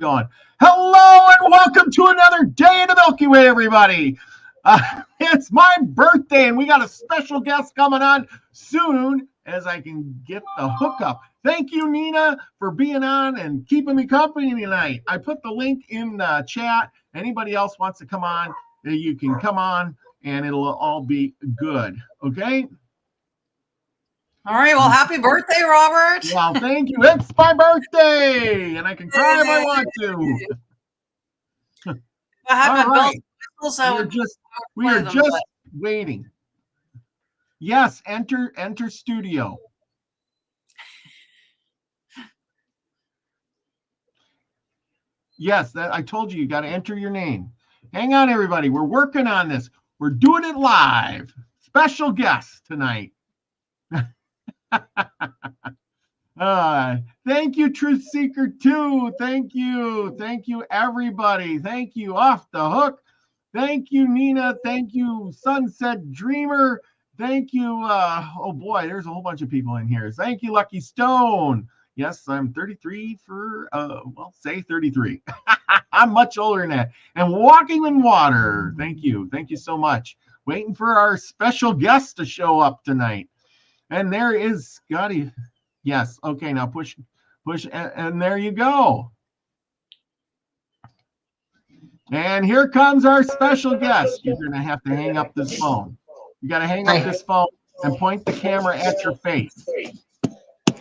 going. Hello and welcome to another day in the Milky Way, everybody. It's my birthday and we got a special guest coming on soon as I can get the hookup. Thank you, Nina, for being on and keeping me company tonight. I put the link in the chat. Anybody else wants to come on, you can come on and it'll all be good. Okay? All right. Well, happy birthday, Robert. Well, thank you. It's my birthday, and I can cry if I want to. All right. We are just waiting. Yes, enter studio. Yes, that I told you got to enter your name. Hang on, everybody. We're working on this. We're doing it live. Special guest tonight. Thank you, Truth Seeker 2. Thank you, everybody. Thank you, Off the Hook. Thank you, Nina. Thank you, Sunset Dreamer. Thank you. Oh boy, there's a whole bunch of people in here. Thank you, Lucky Stone. Yes, I'm 33 for well, say 33. I'm much older than that. And Walking in Water. Thank you so much. Waiting for our special guest to show up tonight. And there is Scotty. Yes. Okay. Now push, and there you go. And here comes our special guest. You're going to have to hang up this phone. You got to hang up this phone and point the camera at your face.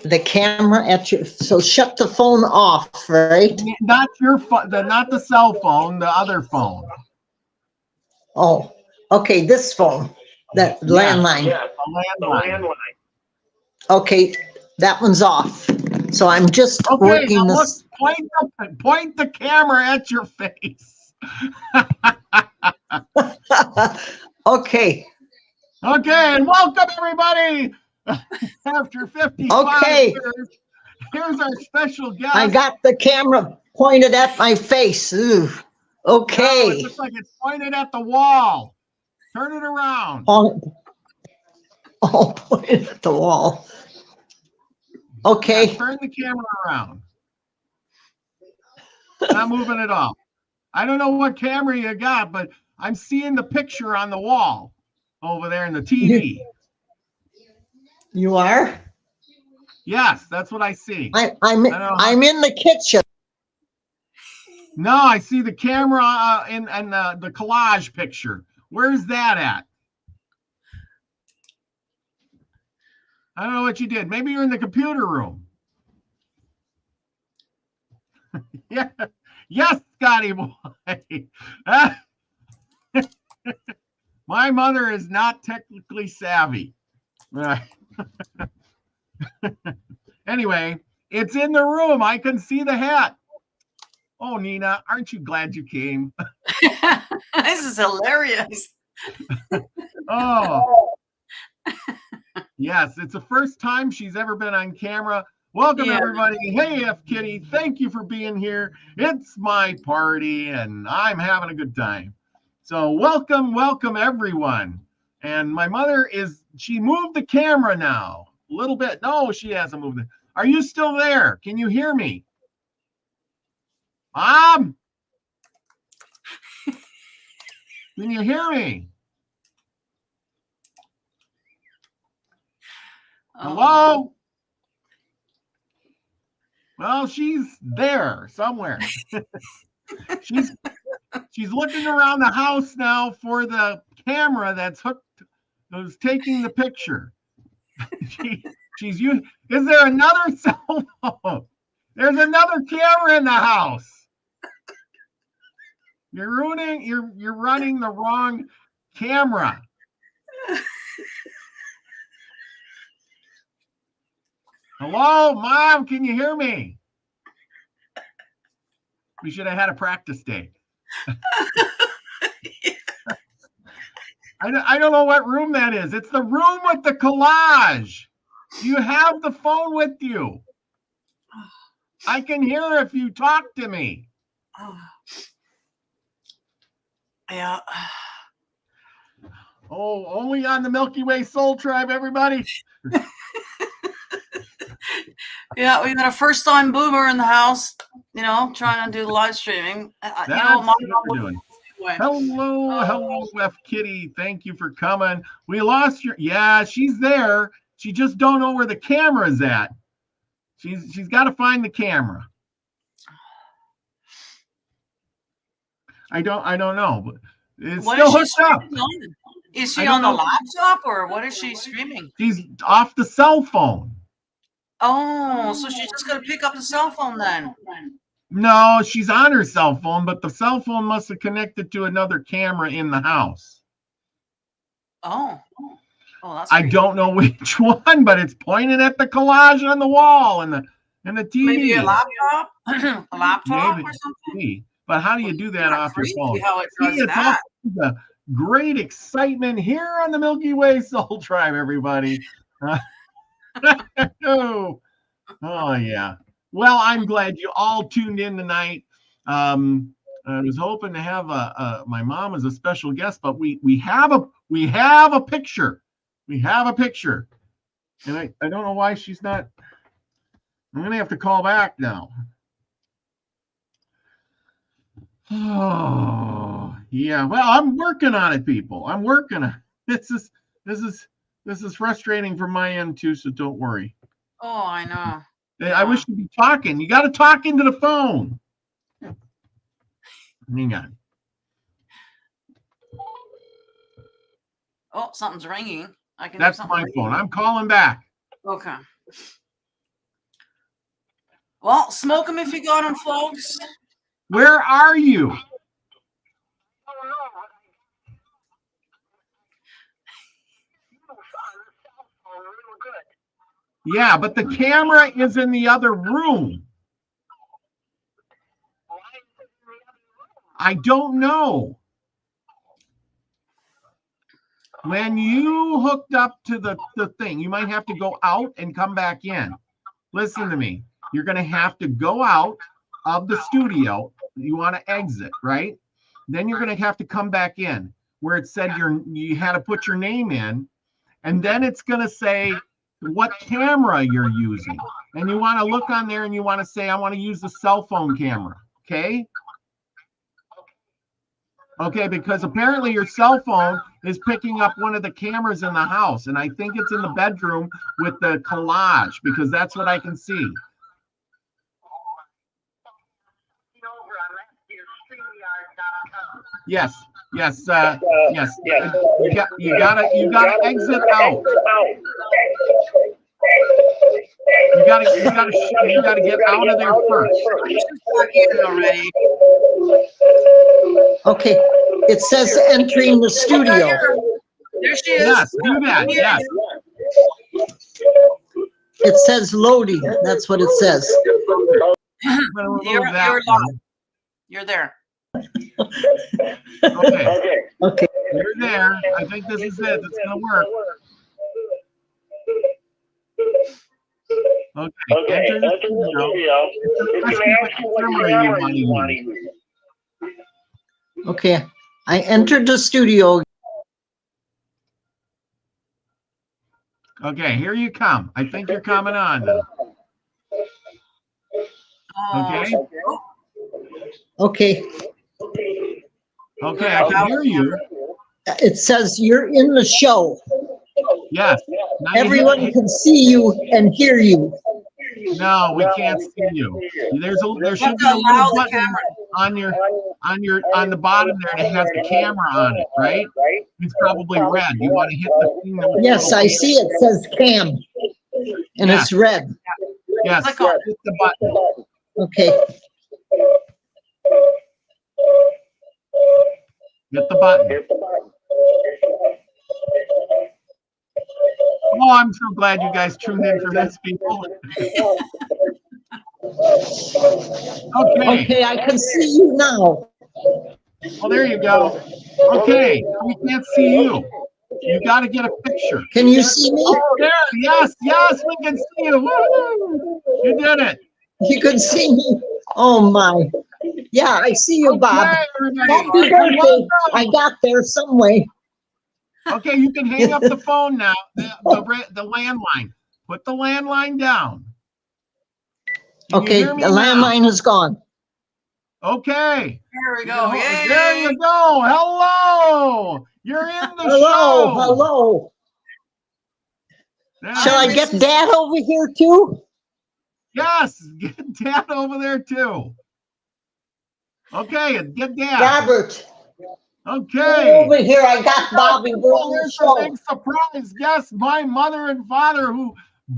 The camera at your, so shut the phone off, right? Not your phone, not the cell phone, the other phone. Oh, okay. This phone, that landline. Yeah, the landline. Okay, that one's off. So I'm just working this. Point the camera at your face. Okay. Okay, and welcome everybody. After 55 years, here's our special guest. I got the camera pointed at my face. Ooh. Okay. No, it looks like it's pointed at the wall. Turn it around. Oh, pointed at the wall. Okay. Yeah, turn the camera around. Not moving it off. I don't know what camera you got, but I'm seeing the picture on the wall over there in the TV. You are? Yes, that's what I see. I'm in the kitchen. No, I see the camera in the collage picture. Where's that at? I don't know what you did. Maybe you're in the computer room. Yeah. Yes, Scotty boy. My mother is not technically savvy. Anyway, it's in the room. I can see the hat. Oh, Nina, aren't you glad you came? This is hilarious. Oh. Yes, it's the first time she's ever been on camera. Welcome, everybody. Hey, F Kitty, thank you for being here. It's my party, and I'm having a good time. So welcome, everyone. And my mother she moved the camera now a little bit. No, she hasn't moved it. Are you still there? Can you hear me? Mom? Can you hear me? Hello? Well, she's there somewhere. she's looking around the house now for the camera that's taking the picture. Is there another cell phone? There's another camera in the house. You're running the wrong camera. Hello, Mom, can you hear me? We should have had a practice day. I don't know what room that is. It's the room with the collage. You have the phone with you. I can hear if you talk to me. Yeah. Oh, only on the Milky Way Soul Tribe, everybody. Yeah, we got a first-time boomer in the house. you know, trying to do live streaming. That's You know, what we're doing. Hello, F Kitty. Thank you for coming. We lost your. Yeah, she's there. She just don't know where the camera's at. She's got to find the camera. I don't know, but it's still hooked up. Is she on the laptop or what is she streaming? She's off the cell phone. Oh, so she's just gonna pick up the cell phone then? No, she's on her cell phone, but the cell phone must have connected to another camera in the house. Oh, that's. I don't know which one, but it's pointed at the collage on the wall and the TV. Maybe a laptop, a laptop Maybe. or something. But how do you do that off your phone? How it does that. The great excitement here on the Milky Way Soul Tribe, everybody. Oh yeah. Well, I'm glad you all tuned in tonight. I was hoping to have my mom as a special guest, but we have a picture. We have a picture, and I don't know why she's not. I'm gonna have to call back now. Oh yeah. Well, I'm working on it, people. I'm working on it. This is frustrating from my end too. So don't worry. Oh, I know. I wish you'd be talking. You got to talk into the phone. Hang on. Oh, something's ringing. That's my phone. I'm calling back. Okay. Well, smoke them if you got them, folks. Where are you? Yeah, but the camera is in the other room. I don't know. When you hooked up to the thing, you might have to go out and come back in. Listen to me. You're going to have to go out of the studio. You want to exit, right? Then you're going to have to come back in where it said you had to put your name in. And then it's going to say what camera you're using. And you want to look on there and you want to say, I want to use the cell phone camera. Okay? Okay, because apparently your cell phone is picking up one of the cameras in the house. And I think it's in the bedroom with the collage because that's what I can see. Yes. You gotta exit out. You gotta get out of there first. Okay, it says entering the studio. There she is. Yes, do that. Yes. It says loading. That's what it says. You're there. Okay. You're there. I think this is it. It's gonna work. Okay. Enter the studio. Okay. I entered the studio. Okay, here you come. I think you're coming on now. Okay. Okay. Okay, I can hear you. It says you're in the show. Yes. Everyone can see you and hear you. No, we can't see you. There should be a little button on the bottom there that has the camera on it, right? It's probably red. You want to hit the thing. Yes, I see it says cam, and it's red. Yes, hit the button. Okay. Hit the button. Oh, I'm so glad you guys tuned in for this, people. Okay, I can see you now. Well, there you go. Okay, we can't see you. You got to get a picture. Can you see me? There, yes, we can see you. Woo! You did it. You can see me. Oh my. Yeah, I see you, Bob. Happy birthday. I got there some way. Okay, you can hang up the phone now. The landline. Put the landline down. Okay, the landline is gone. Okay. There we go. Yay. There you go. Hello. You're in the Hello, show. hello. There Shall I you get go. Dad over here too? Yes, get Dad over there too. Okay, get Dad. Robert, Okay. over here. I got Bobby. We're on the There's a show. big surprise guest, my mother and father, who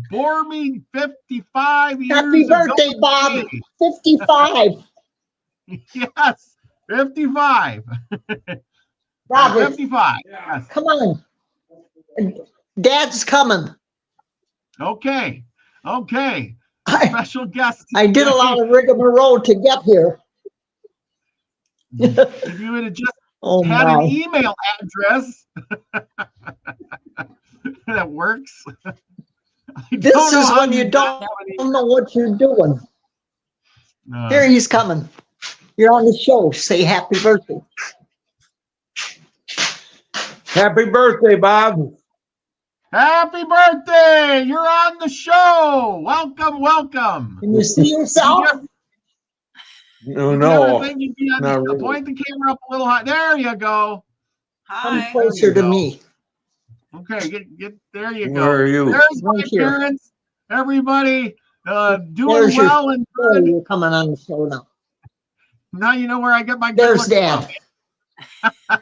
bore me 55 years Happy birthday, ago. Bob. 55. Yes, 55. Robert, 55. Yes. come on. Dad's coming. Okay. Okay. I Special guest. did a today. lot of rigmarole to get here. If you would have just Oh had an my. email address that works. This is when you don't know what you're doing. Here he's coming. You're on the show. Say happy birthday. Happy birthday, Bob. Happy birthday! You're on the show. Welcome, welcome. Can you see yourself? No. Not really. Point the camera up a little high. There you go. Come Hi. closer to me. Okay, get there you go. Where are you? There's my Right here. parents. Everybody doing There's your- well and Oh, good. you're coming on the show now. Now you know where I get my good There's looks Dad. from.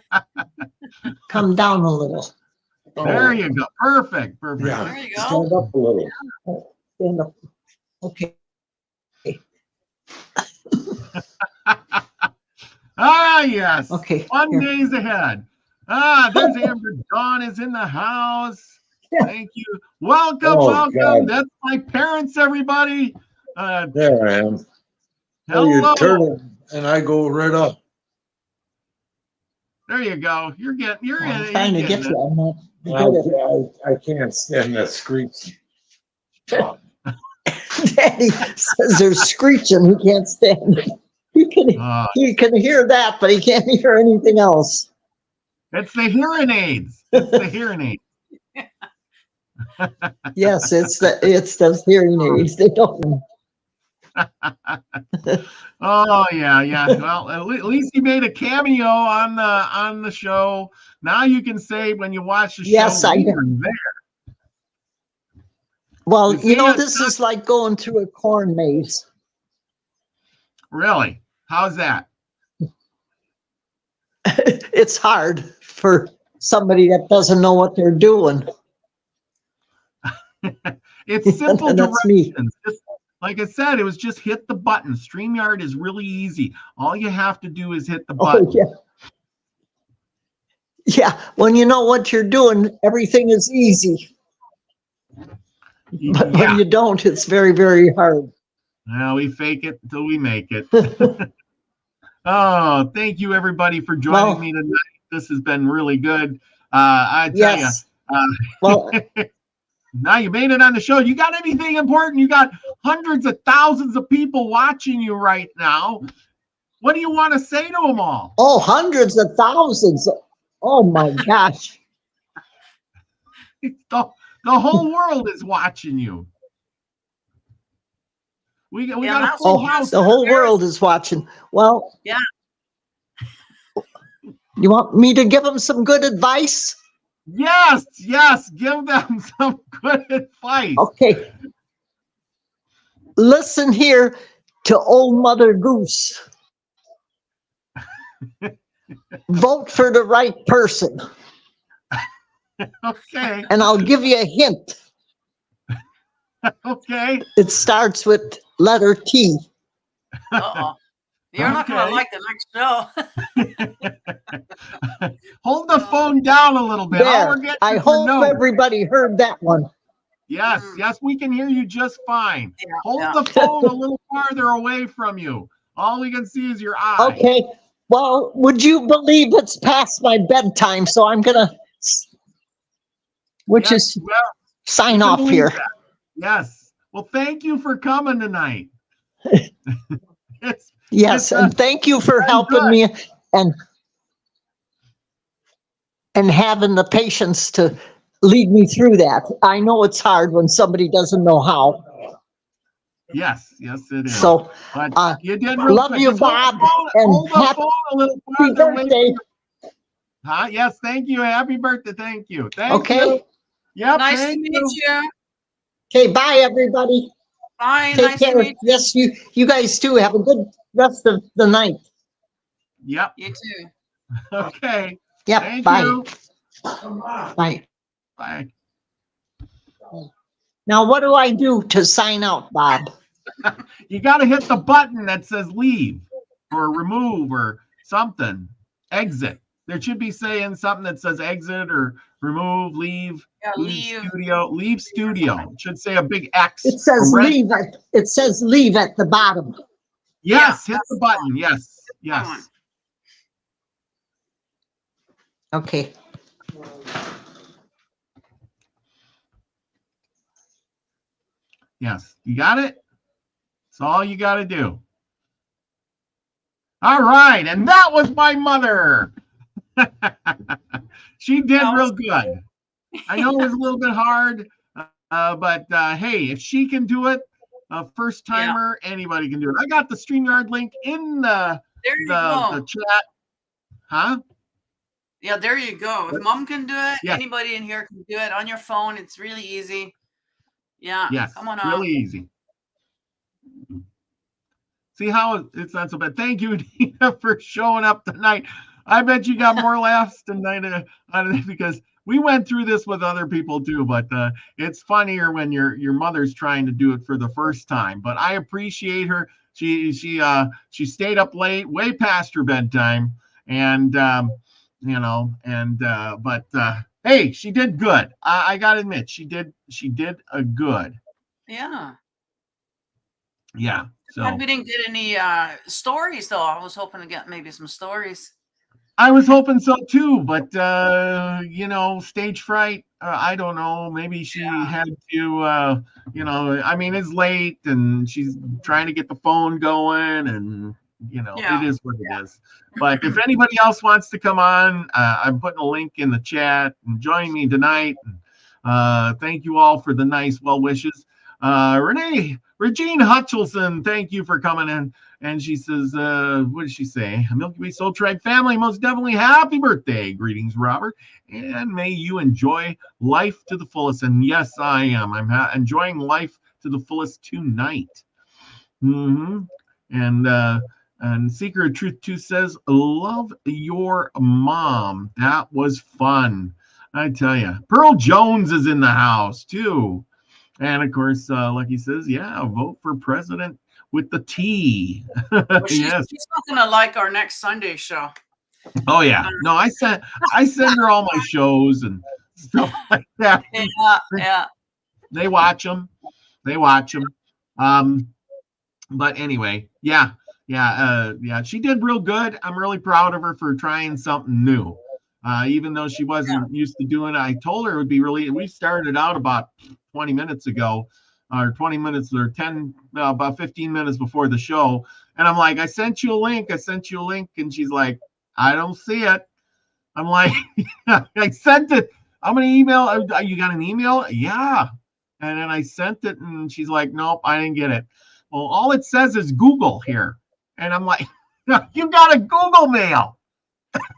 Come down a little. There you go. Perfect. Perfect. Yeah. There you go. Stand up a little. Stand up. Okay. Ah, yes. Okay. Fun here. days ahead. Ah, there's Amber. Dawn is in the house. Yeah. Thank you. Welcome, Oh, welcome. God. That's my parents, everybody. There I am. Oh, Hello. you turn it and I go right up. There you go. You're I'm in. trying to you're get getting you. I'm not. I can't stand that screech. Daddy says there's screeching. He can't stand it. it. He can hear that, but he can't hear anything else. It's the hearing aids. It's the hearing aids. Yes, it's the hearing aids. They don't. Oh yeah. Well, at least he made a cameo on the show. Now you can say when you watch the show, Yes, I we do. were there. Well, You can't- this is like going through a corn maze. Really? How's that? It's hard for somebody that doesn't know what they're doing. It's simple And that's me. directions. Just, like I said, it was just hit the button. StreamYard is really easy. All you have to do is hit the button. Oh, yeah. Yeah, when you know what you're doing, everything is easy. But when you don't, it's very, very hard. Well, we fake it until we make it. Oh, thank you everybody for joining me tonight. This has been really good. I tell Yes. you. Well, Now you made it on the show. You got anything important? You got hundreds of thousands of people watching you right now. What do you want to say to them all? oh, hundreds of thousands. Oh my gosh. The whole world is watching you. We got a full Oh, house. the whole world is watching. Well, Yeah. You want me to give them some good advice? Yes, give them some good advice. Okay. Listen here to old Mother Goose. Vote for the right person. Okay, And I'll give you a hint. okay. It starts with letter T. Uh-oh. You're not going to Okay. like the next show. Hold the phone down a little bit. All There. we're getting I is hope a no. everybody heard that one. Yes, we can hear you just fine. Yeah, Hold yeah. the phone a little farther away from you. All we can see is your eye. Okay. Well, would you believe it's past my bedtime? So I'm going to, Yes, well, sign we can off believe here. that. Yes. Well, thank you for coming tonight. Yes, and thank you for helping me and having the patience to lead me through that. I know it's hard when somebody doesn't know how. Yes, yes, it is. So, but you did real love good. you, Just Bob, hold the and phone a little happy farther away birthday. Huh? Yes, thank you. Happy birthday. Thank you. Thank Okay. you. Yep, Nice to thank meet you. you. Okay, bye, everybody. Bye. Take Nice to care. meet you. Yes, you guys too. Have a good rest of the night. Yep. You too. Okay. Yep. Thank Bye. you. Bye. Bye. Now, what do I do to sign out, Bob? You got to hit the button that says leave or remove or something. Exit. There should be saying something that says exit or remove, leave, Yeah, leave leave. studio, leave studio. It should say a big X. It says a red- leave. It says leave at the bottom. Yes, Yeah, hit the button. Yes, yes. Okay. Yes, you got it? That's all you got to do. All right, and that was my mother. She did real good. I know it was a little bit hard, but hey, if she can do it, first timer, anybody can do it. I got the StreamYard link in the chat. Huh? Yeah, there you go. If Mom can do it, yes. anybody in here can do it on your phone. It's really easy. Yeah. Yes. Come on really easy. See how it's not so bad. Thank you, Nina, for showing up tonight. I bet you got more laughs tonight because we went through this with other people too. But it's funnier when your mother's trying to do it for the first time. But I appreciate her. She stayed up late, way past her bedtime, and but hey, she did good. I gotta admit, she did a good. Yeah. Yeah. So we didn't get any stories though. I was hoping to get maybe some stories. I was hoping so too, but stage fright. I don't know. Maybe she had to. I mean, it's late, and she's trying to get the phone going, and it is what it is. But if anybody else wants to come on, I'm putting a link in the chat and join me tonight. Thank you all for the nice well wishes. Regine Hutchelson, thank you for coming in. And she says, what did she say? Milky Way Soul Tribe family, most definitely happy birthday. Greetings, Robert. And may you enjoy life to the fullest. And yes, I am. I'm enjoying life to the fullest tonight. And Seeker of Truth 2 says, love your mom. That was fun. I tell you. Pearl Jones is in the house, too. And, of course, Lucky says, yeah, vote for president with the T. Well, she's not going to like our next Sunday show. Oh, yeah. No, I send her all my shows and stuff like that. Yeah. They watch them. But anyway, yeah. She did real good. I'm really proud of her for trying something new. Even though she wasn't used to doing it, I told her it would be we started out about 20 minutes ago, or 20 minutes or about 15 minutes before the show. And I'm like, I sent you a link. And she's like, I don't see it. I'm like, I sent it. I'm going to email. You got an email? Yeah. And then I sent it and she's like, nope, I didn't get it. Well, all it says is Google here. And I'm like, you got a Google mail.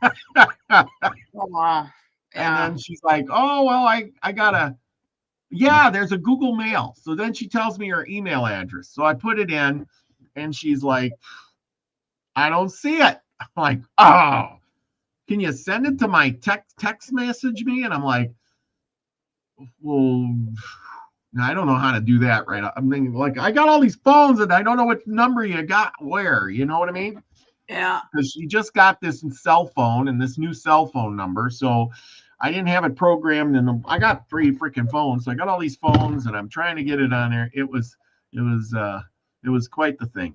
Oh, wow. Yeah. And then she's like, oh, well, I got there's a Google Mail. So then she tells me her email address. So I put it in and she's like, I don't see it. I'm like, oh, can you send it to my text message me? And I'm like, well, I don't know how to do that right. I'm thinking, like, I got all these phones and I don't know what number you got where. You know what I mean? Yeah. Because she just got this cell phone and this new cell phone number. So I didn't have it programmed, and I got 3 freaking phones. So I got all these phones, and I'm trying to get it on there. It was quite the thing.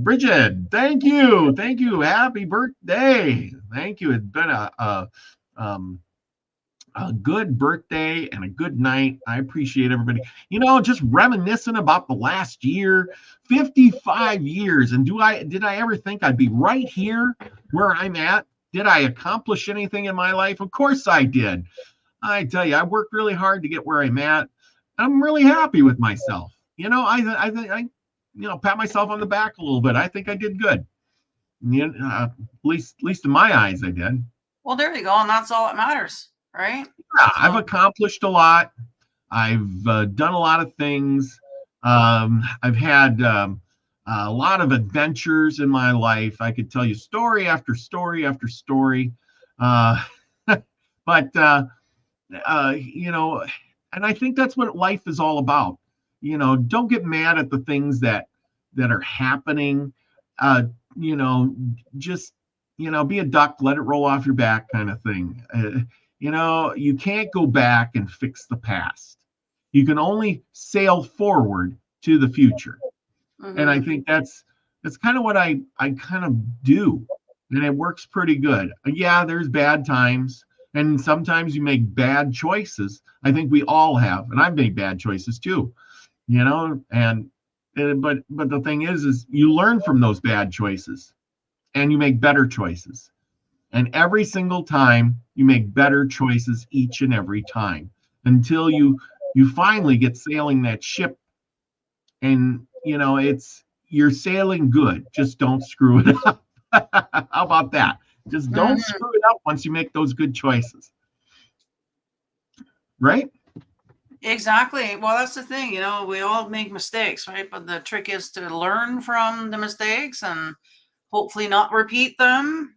Bridget, thank you, happy birthday. Thank you. It's been a good birthday and a good night. I appreciate everybody. Just reminiscing about the last year, 55 years, and did I ever think I'd be right here where I'm at? Did I accomplish anything in my life? Of course I did. I tell you, I worked really hard to get where I'm at. I'm really happy with myself. I think I pat myself on the back a little bit. I think I did good. At least in my eyes, I did. Well, there you go, and that's all that matters, right? Yeah, I've accomplished a lot. I've done a lot of things. I've had a lot of adventures in my life. I could tell you story after story after story. But and I think that's what life is all about. Don't get mad at the things that are happening. Just be a duck, let it roll off your back, kind of thing. You can't go back and fix the past. You can only sail forward to the future. Mm-hmm. And I think that's kind of what I kind of do, and it works pretty good. Yeah, there's bad times, and sometimes you make bad choices. I think we all have, and I've made bad choices too. And but the thing is you learn from those bad choices, and you make better choices. And every single time you make better choices each and every time until you finally get sailing that ship, and you're sailing good. Just don't screw it up. How about that? Just don't screw it up once you make those good choices. Right? Exactly. Well, that's the thing, we all make mistakes, right? But the trick is to learn from the mistakes and hopefully not repeat them,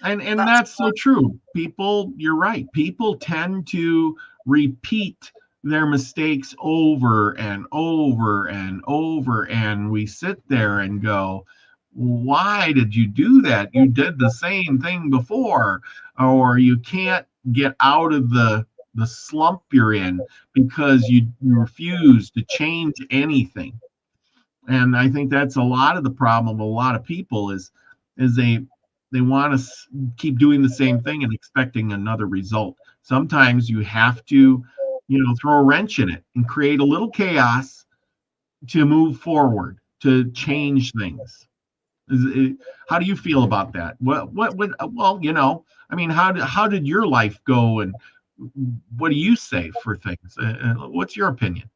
And that's so true. You're right. People tend to repeat their mistakes over and over and over. And we sit there and go, why did you do that? You did the same thing before. Or you can't get out of the slump you're in because you refuse to change anything. And I think that's a lot of the problem of a lot of people is they want to keep doing the same thing and expecting another result. Sometimes you have to, throw a wrench in it and create a little chaos to move forward, to change things. How do you feel about that? How did your life go, and what do you say for things? What's your opinion?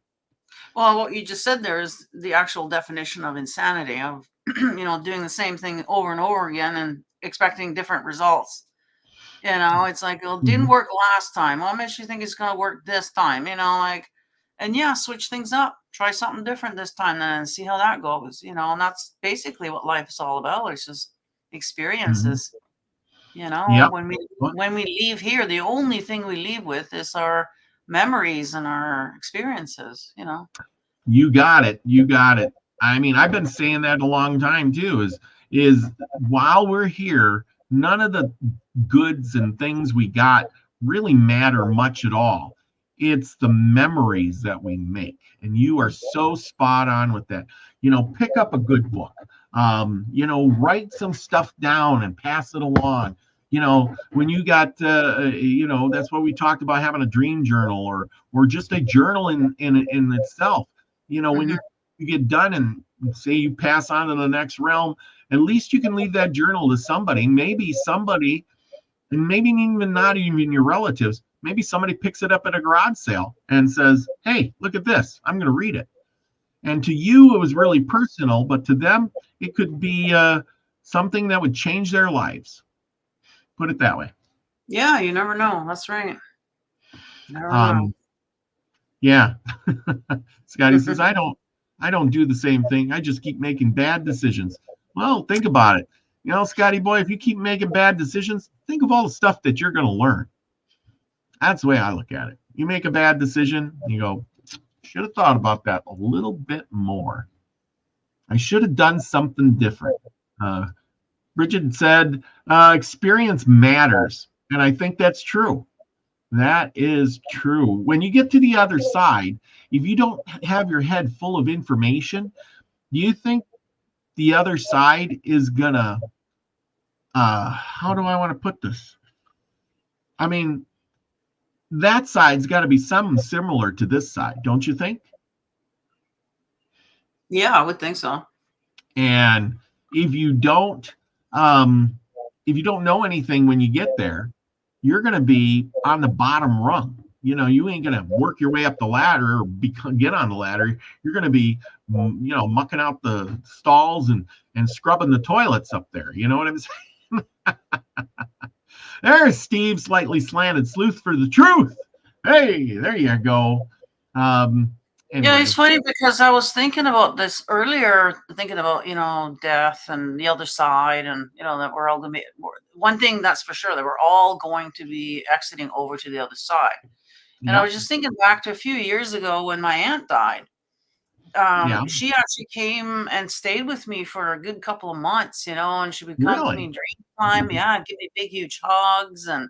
Well, what you just said there is the actual definition of insanity, of doing the same thing over and over again and expecting different results. It's like, it didn't work last time. What makes you think it's going to work this time? And switch things up, try something different this time, and see how that goes. And that's basically what life is all about. It's just experiences. Yep. When we leave here, the only thing we leave with is our memories and our experiences. You got it. I mean, I've been saying that a long time too, is while we're here, none of the goods and things we got really matter much at all. It's the memories that we make. And you are so spot on with that. Pick up a good book, write some stuff down and pass it along. When you got, that's what we talked about, having a dream journal or just a journal in itself. When you get done and say you pass on to the next realm, at least you can leave that journal to somebody, and maybe even not even your relatives. Maybe somebody picks it up at a garage sale and says, hey, look at this. I'm going to read it. And to you, it was really personal, but to them, it could be something that would change their lives. Put it that way. Yeah, you never know. That's right. Never know. Yeah. Scotty says, I don't do the same thing. I just keep making bad decisions. Well, think about it. Scotty boy, if you keep making bad decisions, think of all the stuff that you're going to learn. That's the way I look at it. You make a bad decision, you go, should have thought about that a little bit more. I should have done something different. Bridget said, experience matters. And I think that's true. That is true. When you get to the other side, if you don't have your head full of information, do you think the other side is gonna, how do I want to put this? I mean, that side's got to be something similar to this side, don't you think? Yeah, I would think so. And if you don't know anything when you get there, you're going to be on the bottom rung. you know, you ain't gonna work your way up the ladder or get on the ladder. You're gonna be, you know, mucking out the stalls and scrubbing the toilets up there. You know what I'm saying? There's Steve, slightly slanted sleuth for the truth. Hey, there you go. Anyway. Yeah, it's funny because I was thinking about this earlier, thinking about, you know, death and the other side, and, you know, that we're all going to be, one thing that's for sure, that we're all going to be exiting over to the other side. And I was just thinking back to a few years ago when my aunt died. She actually came and stayed with me for a good couple of months, you know, and she would come to me during time. Yeah, give me big, huge hugs. And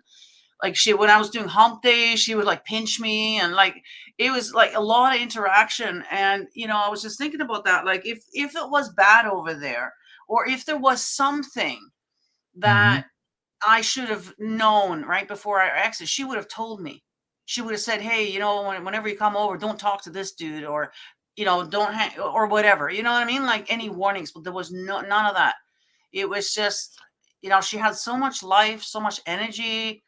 like when I was doing hump day, she would like pinch me, and like it was like a lot of interaction. And you know, I was just thinking about that. Like if it was bad over there, or if there was something that I should have known right before I exited, she would have told me. She would have said, "Hey, you know, whenever you come over, don't talk to this dude," or you know, don't hang, or whatever. You know what I mean? Like any warnings, but there was none of that. It was just, you know, she had so much life, so much energy.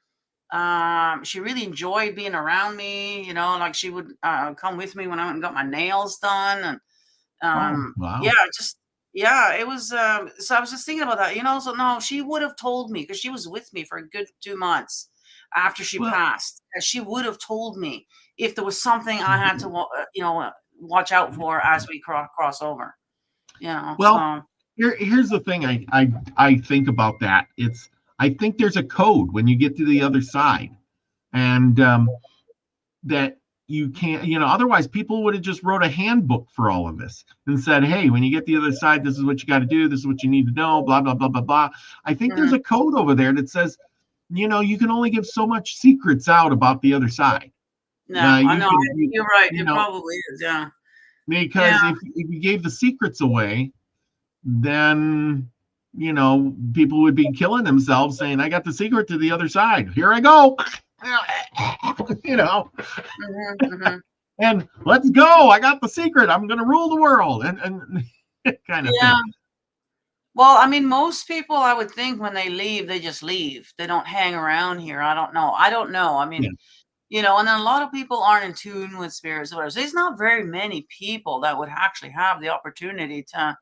She really enjoyed being around me, you know, like she would come with me when I went and got my nails done. And it was so I was just thinking about that, you know. So no, she would have told me, because she was with me for a good 2 months after she passed. And she would have told me if there was something I had to you know, watch out for as we cross over, you know. Well, here's the thing I think about that. I think there's a code when you get to the other side, and that you can't, you know, otherwise people would have just wrote a handbook for all of this and said, hey, when you get to the other side, this is what you got to do. This is what you need to know, blah, blah, blah, blah, blah. I think there's a code over there that says, you know, you can only give so much secrets out about the other side. Yeah, I know. You're right. It probably is, yeah. Because if you gave the secrets away, then, you know, people would be killing themselves saying, I got the secret to the other side. Here I go. You know, and let's go. I got the secret. I'm going to rule the world. And kind of thing. Well, I mean, most people, I would think when they leave, they just leave. They don't hang around here. I don't know. I mean, you know, and then a lot of people aren't in tune with spirits or whatever. So there's not very many people that would actually have the opportunity to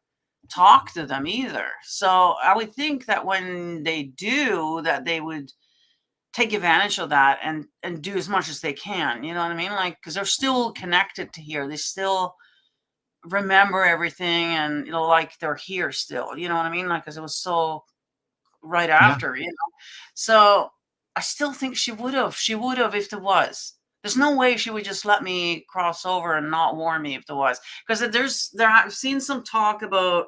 talk to them either. So I would think that when they do, that they would take advantage of that and do as much as they can. You know what I mean? Like, because they're still connected to here. They still remember everything, and, you know, like they're here still. You know what I mean? Like, because it was so right after, you know. So I still think she would have if there was. There's no way she would just let me cross over and not warn me if there was. Because I've seen some talk about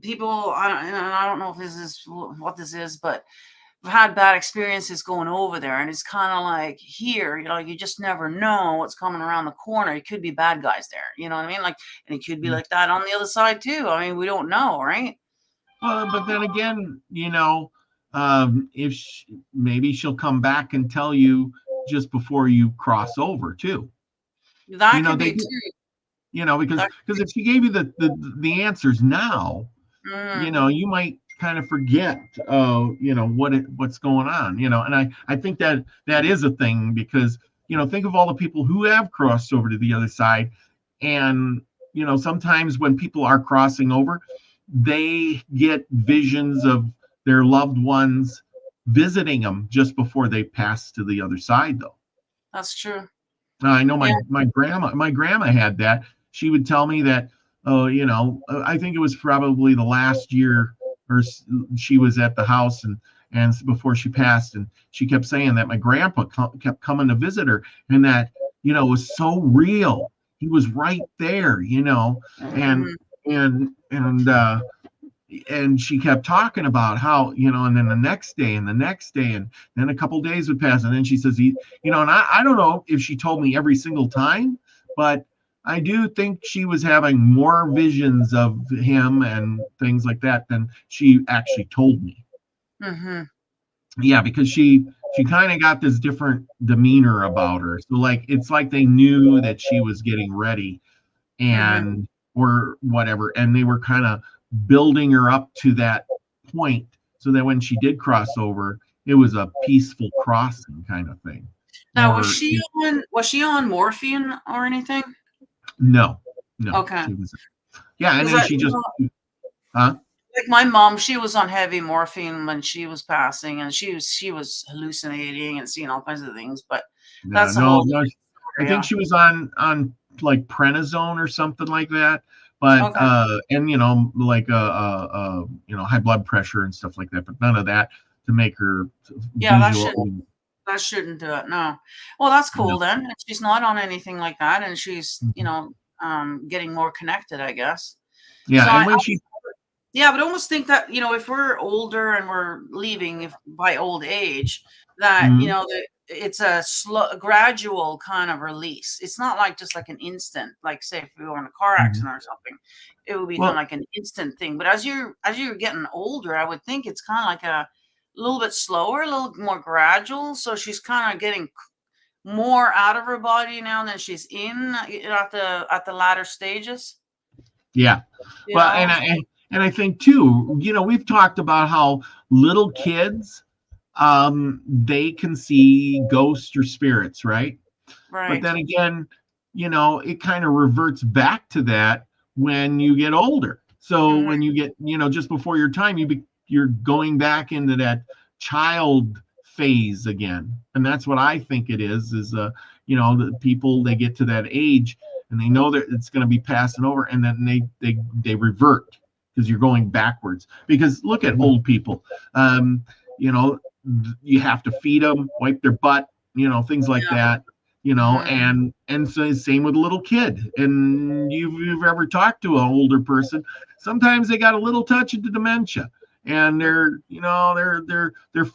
people, I don't know if this is what this is, but I've had bad experiences going over there, and it's kind of like here, you know, you just never know what's coming around the corner. It could be bad guys there, you know what I mean? Like, and it could be like that on the other side too. I mean, we don't know, right? Well, but then again, you know, if maybe she'll come back and tell you just before you cross over too. That could be too. You know, because if she gave you the answers now, you know, you might kind of forget, you know, what's going on, you know. And I think that is a thing, because, you know, think of all the people who have crossed over to the other side, and, you know, sometimes when people are crossing over, they get visions of their loved ones visiting them just before they pass to the other side, though. That's true. I know my grandma had that. She would tell me that, you know, I think it was probably the last year she was at the house, and before she passed, and she kept saying that my grandpa kept coming to visit her, and that, you know, it was so real. He was right there, you know, and she kept talking about how, you know, and then the next day, and then a couple days would pass, and then she says, you know, and I don't know if she told me every single time, but I do think she was having more visions of him and things like that than she actually told me. Yeah, because she kind of got this different demeanor about her. So like, it's like they knew that she was getting ready, and or whatever, and they were kind of building her up to that point so that when she did cross over, it was a peaceful crossing kind of thing. Now, or was she on morphine or anything? no. Okay. She wasn't. Yeah, and Is then that, she just, like my mom, she was on heavy morphine when she was passing, and she was hallucinating and seeing all kinds of things. But that's a whole different I story, think she was on like prednisone or something like that. But Okay. and like high blood pressure and stuff like that. But none of that to make her Yeah, visual. that shouldn't do it. No. Well, that's cool then. If she's not on anything like that, and she's getting more connected, I guess. Yeah, So and when she yeah, but I almost think that, if we're older and we're leaving by old age, that, Mhm. that it's a slow, gradual kind of release. It's not like just like an instant, like say if we were in a car accident or something, it would be kind of like an instant thing. But as you're getting older, I would think it's kind of like a little bit slower, a little more gradual. So she's kind of getting more out of her body now than she's in at the latter stages. Yeah. You Well, know? and I think too, we've talked about how little kids, they can see ghosts or spirits, right? But Right. then again, it kind of reverts back to that when you get older. So when you get, just before your time, you're going back into that child phase again, and that's what I think it is. The people, they get to that age and they know that it's going to be passing over, and then they revert because you're going backwards. Because look at old people, you have to feed them, wipe their butt, things like that. And so same with a little kid. And you've ever talked to an older person, sometimes they got a little touch of dementia, and they're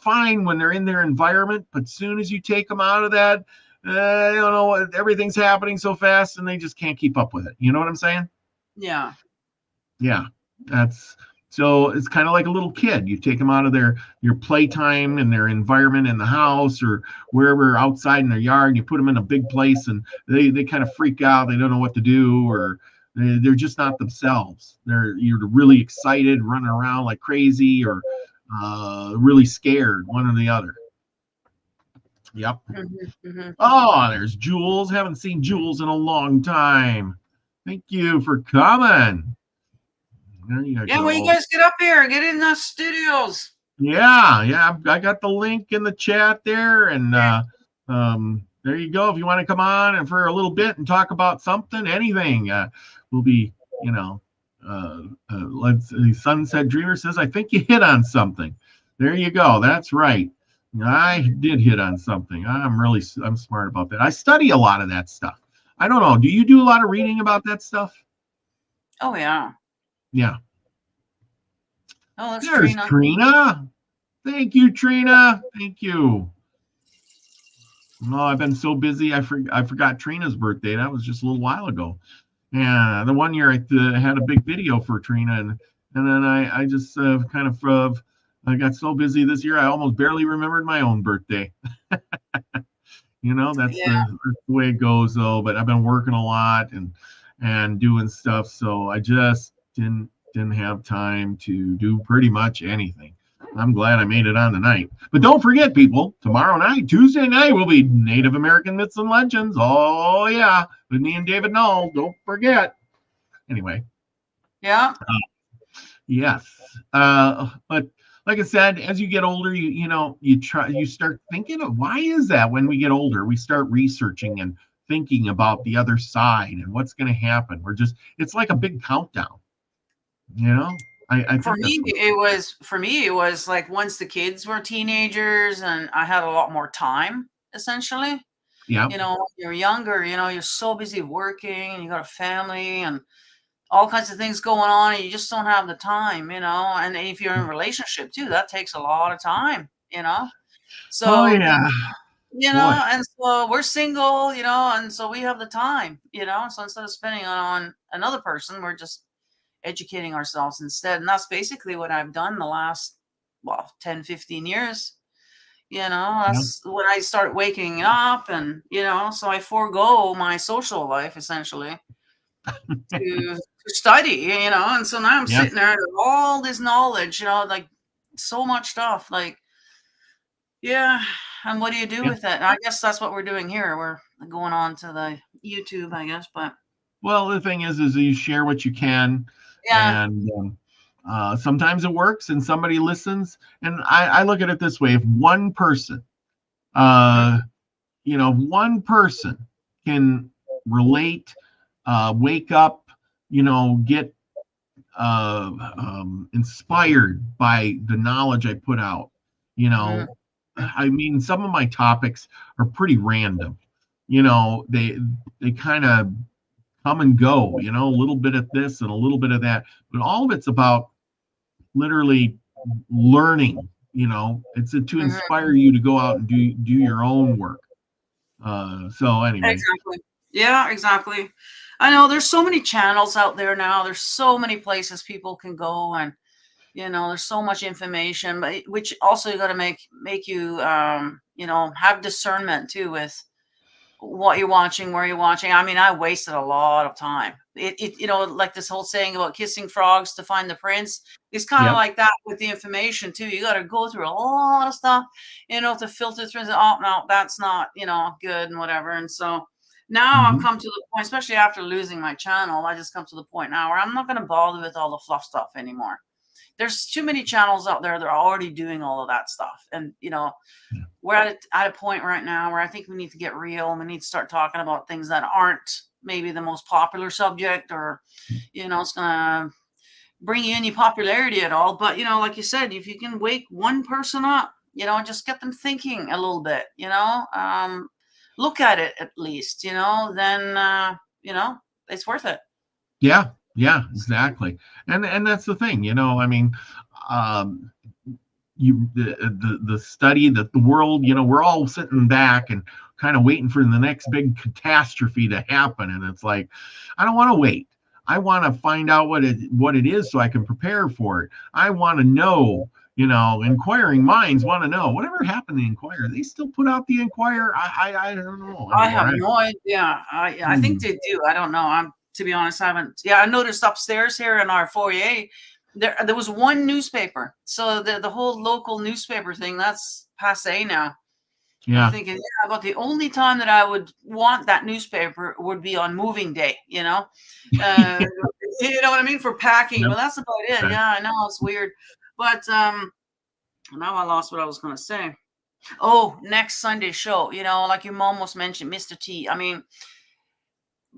fine when they're in their environment, but soon as you take them out of that, I don't know, everything's happening so fast and they just can't keep up with it. You know what I'm saying? Yeah. So it's kind of like a little kid. You take them out of your playtime and their environment in the house or wherever outside in their yard. You put them in a big place and they kind of freak out. They don't know what to do, or they're just not themselves. You're really excited, running around like crazy, or really scared, one or the other. Yep. Oh, there's Jules. Haven't seen Jules in a long time. Thank you for coming. There you go. Well, you guys get up here and get in the studios. Yeah. I got the link in the chat there, and there you go. If you want to come on and for a little bit and talk about something, anything, we'll be, Sunset Dreamer says, I think you hit on something. There you go. That's right. I did hit on something. I'm smart about that. I study a lot of that stuff. I don't know. Do you do a lot of reading about that stuff? Oh, yeah. Yeah. Oh, that's There's Trina. Thank you, Trina. Thank you. No, I've been so busy. I forgot Trina's birthday. That was just a little while ago. Yeah, the one year I had a big video for Trina, and then I just kind of I got so busy this year I almost barely remembered my own birthday. That's the way it goes, though. But I've been working a lot and doing stuff, so I just didn't have time to do pretty much anything. I'm glad I made it on tonight. But don't forget, people, tomorrow night, Tuesday night, will be Native American Myths and Legends. Oh, yeah, with me and David Null. Don't forget. Anyway. Yeah. Yes. But like I said, as you get older, you start thinking of why is that when we get older, we start researching and thinking about the other side and what's going to happen. It's like a big countdown, For me, it was like once the kids were teenagers and I had a lot more time, essentially. Yeah. You're younger, you're so busy working and you got a family and all kinds of things going on and you just don't have the time, and if you're in a relationship too, that takes a lot of time, So, oh, yeah. And so we're single, and so we have the time, so instead of spending it on another person, we're just educating ourselves instead. And that's basically what I've done the last 10, 15 years. That's when I start waking up and so I forego my social life essentially to study, and so now I'm sitting there with all this knowledge, like so much stuff, like And what do you do with it? I guess that's what we're doing here. We're going on to the YouTube, I guess. But well, the thing is you share what you can, and sometimes it works, and somebody listens. And I look at it this way: if one person, one person can relate, wake up, get inspired by the knowledge I put out. I mean, some of my topics are pretty random. They kind of come and go, a little bit of this and a little bit of that, but all of it's about literally learning. It's to inspire you to go out and do your own work. So anyway. Exactly. Yeah, exactly. I know there's so many channels out there now. There's so many places people can go, and there's so much information, but which also you got to make you have discernment too with what you're watching, where you're watching. I mean, I wasted a lot of time. Like this whole saying about kissing frogs to find the prince. It's kind of like that with the information too. You got to go through a lot of stuff, to filter through. Oh no, that's not good and whatever. And so now I've come to the point, especially after losing my channel, I just come to the point now where I'm not going to bother with all the fluff stuff anymore. There's too many channels out there that are already doing all of that stuff. And, we're at a point right now where I think we need to get real, and we need to start talking about things that aren't maybe the most popular subject, or, it's going to bring you any popularity at all. But, like you said, if you can wake one person up, just get them thinking a little bit, look at it at least, then, it's worth it. Yeah, exactly. And that's the thing, I mean, the study that the world, we're all sitting back and kind of waiting for the next big catastrophe to happen. And it's like, I don't want to wait. I want to find out what it is so I can prepare for it. I want to know, inquiring minds want to know whatever happened to the Inquirer. They still put out the Inquirer. I don't know anymore. I have no idea. I think they do. I don't know. To be honest, I haven't. Yeah, I noticed upstairs here in our foyer, there was one newspaper. So the whole local newspaper thing, that's passé now. Yeah. I'm thinking, about the only time that I would want that newspaper would be on moving day, you know what I mean? For packing. Yep. Well, that's about it. Okay. Yeah, I know, it's weird. But now I lost what I was going to say. Oh, next Sunday show, like your mom almost mentioned, Mr. T. I mean,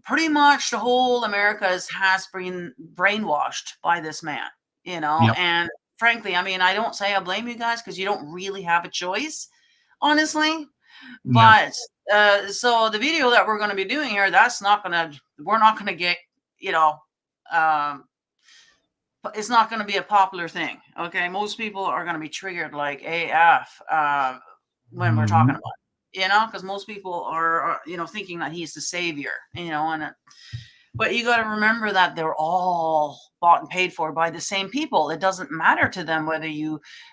pretty much the whole America has been brainwashed by this man, yep. And frankly, I mean, I don't say I blame you guys because you don't really have a choice, honestly. But so the video that we're going to be doing here, we're not going to get, it's not going to be a popular thing. Okay. Most people are going to be triggered like AF when we're talking about it. Because most people are, thinking that he's the savior, but you got to remember that they're all bought and paid for by the same people. It doesn't matter to them whether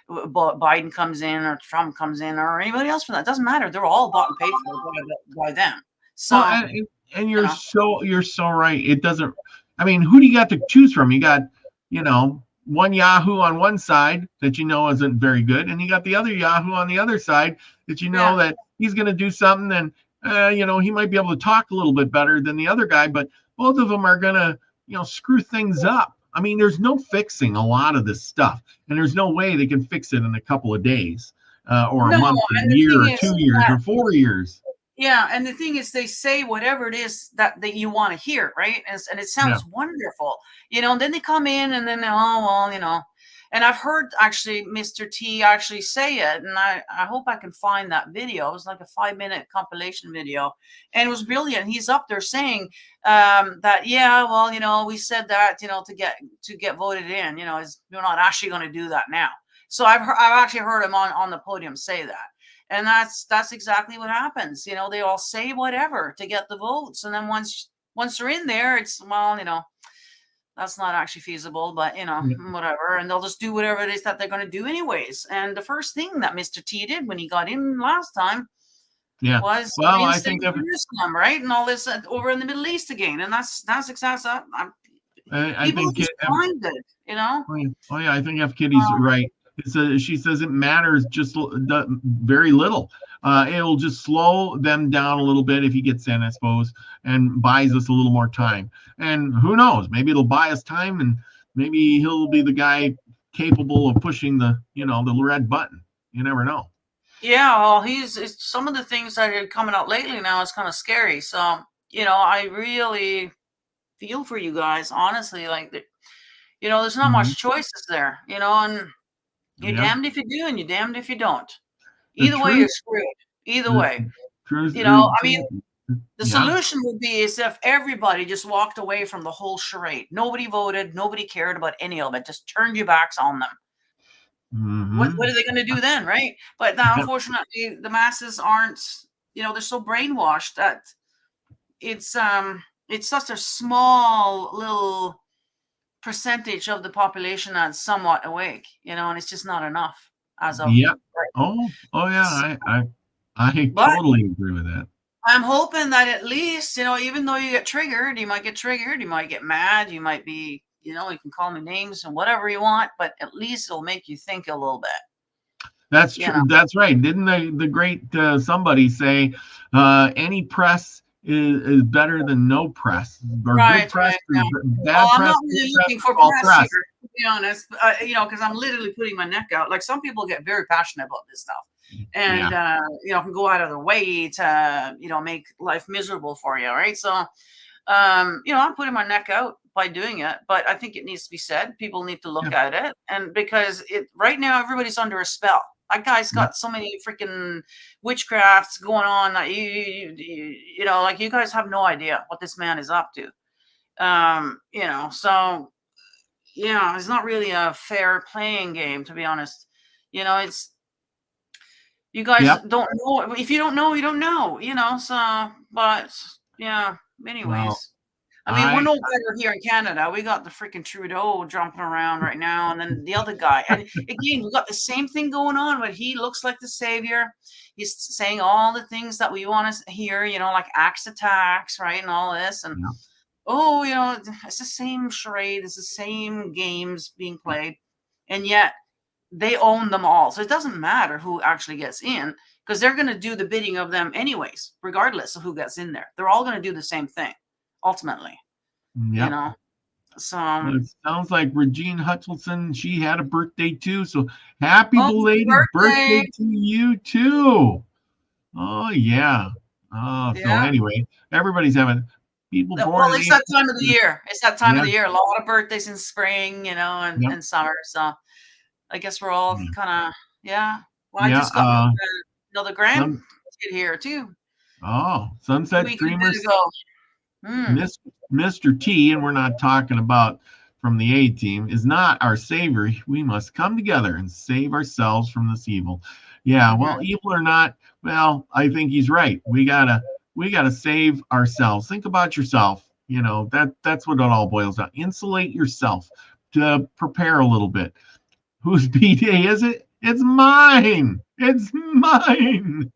Biden comes in or Trump comes in or anybody else for that. It doesn't matter. They're all bought and paid for by them. So, well, and you're so right. It doesn't. I mean, who do you got to choose from? You got, one Yahoo on one side that isn't very good, and you got the other Yahoo on the other side that that he's going to do something, and he might be able to talk a little bit better than the other guy, but both of them are going to screw things up. I mean, there's no fixing a lot of this stuff, and there's no way they can fix it in a couple of days or a month, a year, or 2 years, or 4 years. Yeah, and the thing is, they say whatever it is that you want to hear, right? And it sounds wonderful, and then they come in and then, and I've heard actually Mr. T actually say it, and I hope I can find that video. It was like a 5-minute compilation video, and it was brilliant. He's up there saying that, we said that, to get voted in, we're not actually going to do that now. So I've actually heard him on the podium say that. And that's exactly what happens. They all say whatever to get the votes. And then once they're in there, it's, that's not actually feasible, but, whatever. And they'll just do whatever it is that they're going to do anyways. And the first thing that Mr. T did when he got in last time was I think Jerusalem, right? And all this over in the Middle East again. And that's exactly, I think blinded, Oh, yeah, I think F. Kitty's right. She says it matters just very little. it'll just slow them down a little bit if he gets in, I suppose, and buys us a little more time. And who knows? Maybe it'll buy us time, and maybe he'll be the guy capable of pushing the red button. You never know. Yeah, well, it's some of the things that are coming out lately now is kind of scary. So, I really feel for you guys, honestly. Like, there's not much choices there, and you're damned if you do and you're damned if you don't. Either way, you're screwed. Either way. I mean, the solution would be is if everybody just walked away from the whole charade. Nobody voted. Nobody cared about any of it. Just turned your backs on them. What are they going to do then, right? But now, unfortunately, the masses aren't, they're so brainwashed that it's such a small little percentage of the population that's somewhat awake, and it's just not enough as of right. Oh yeah, I totally agree with that. I'm hoping that at least, even though you might get triggered, you might get mad, you might be, you can call me names and whatever you want, but at least it'll make you think a little bit. That's true. That's right. Didn't the great somebody say any press is better than no press, or good press is bad press? I'm not really looking for press here, to be honest. Because I'm literally putting my neck out. Like, some people get very passionate about this stuff, and can go out of their way to make life miserable for you, right? So, I'm putting my neck out by doing it, but I think it needs to be said. People need to look at it, and because right now everybody's under a spell. That guy's got so many freaking witchcrafts going on that like, you guys have no idea what this man is up to. So it's not really a fair playing game, to be honest. It's, you guys don't know. If you don't know, you don't know. So, but anyways. Well, I mean, we're no better here in Canada. We got the freaking Trudeau jumping around right now, and then the other guy. And again, we got the same thing going on, but he looks like the savior. He's saying all the things that we want to hear, like axe attacks, right, and all this. And it's the same charade. It's the same games being played, and yet they own them all. So it doesn't matter who actually gets in, because they're going to do the bidding of them anyways, regardless of who gets in there. They're all going to do the same thing. Ultimately, so it sounds like Regine Hutchinson, she had a birthday too. So happy belated birthday to you too. Oh yeah. So anyway, everybody's having people born. Well, it's that time of the year. It's that time of the year. A lot of birthdays in spring, and summer. So I guess we're all kind of Well, I just got another grandkid here too. Oh, Sunset Dreamers. Mr. T, and we're not talking about from the A team, is not our savior. We must come together and save ourselves from this evil. Yeah, well, evil or not, well, I think he's right. We gotta save ourselves. Think about yourself. That's what it all boils down. Insulate yourself to prepare a little bit. Whose B-Day is it? It's mine. It's mine.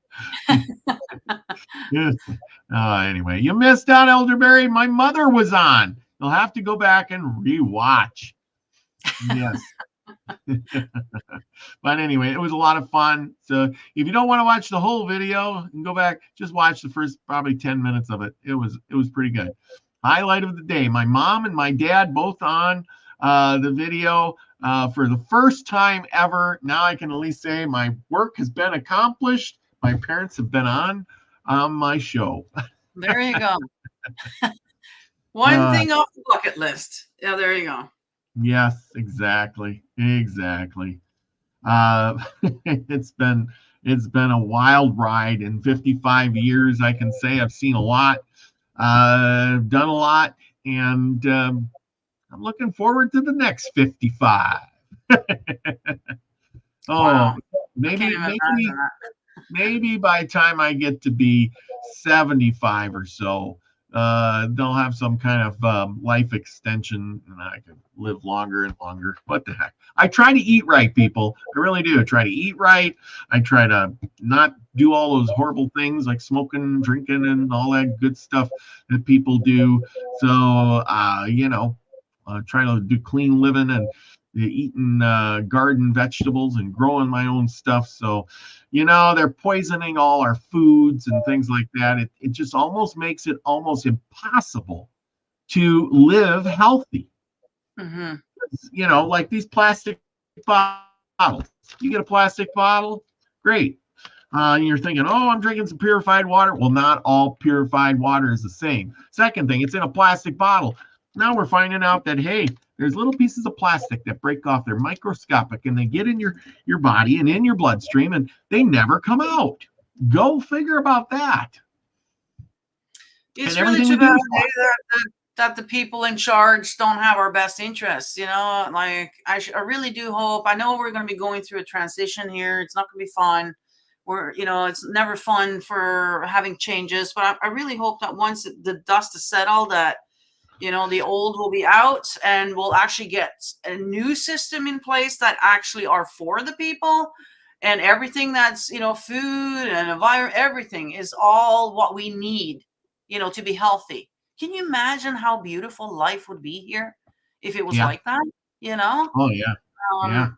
Anyway, you missed out, Elderberry. My mother was on. You'll have to go back and rewatch. Yes. But anyway, it was a lot of fun. So if you don't want to watch the whole video and go back, just watch the first probably 10 minutes of it. It was pretty good. Highlight of the day. My mom and my dad both on the video for the first time ever. Now I can at least say my work has been accomplished. My parents have been on my show. There you go. One thing off the bucket list. Yeah, there you go. Yes, exactly. It's been a wild ride. In 55 years, I can say I've seen a lot, done a lot, and I'm looking forward to the next 55. Wow. Maybe by the time I get to be 75 or so, they'll have some kind of life extension, and I can live longer and longer. What the heck? I try to eat right, people. I really do. I try to eat right. I try to not do all those horrible things like smoking, drinking, and all that good stuff that people do. So, try to do clean living, eating garden vegetables and growing my own stuff. So, they're poisoning all our foods and things like that. It just almost makes it almost impossible to live healthy. Mm-hmm. Like these plastic bottles. You get a plastic bottle, great. You're thinking, oh, I'm drinking some purified water. Well, not all purified water is the same. Second thing, it's in a plastic bottle. Now we're finding out that, hey, there's little pieces of plastic that break off. They're microscopic, and they get in your body and in your bloodstream, and they never come out. Go figure about that. It's really too bad that the people in charge don't have our best interests. Like I really do hope. I know we're going to be going through a transition here. It's not going to be fun. It's never fun for having changes, but I really hope that once the dust is settled, that the old will be out and we'll actually get a new system in place that actually are for the people, and everything that's food and environment, everything is all what we need to be healthy. Can you imagine how beautiful life would be here if it was like that? Oh yeah.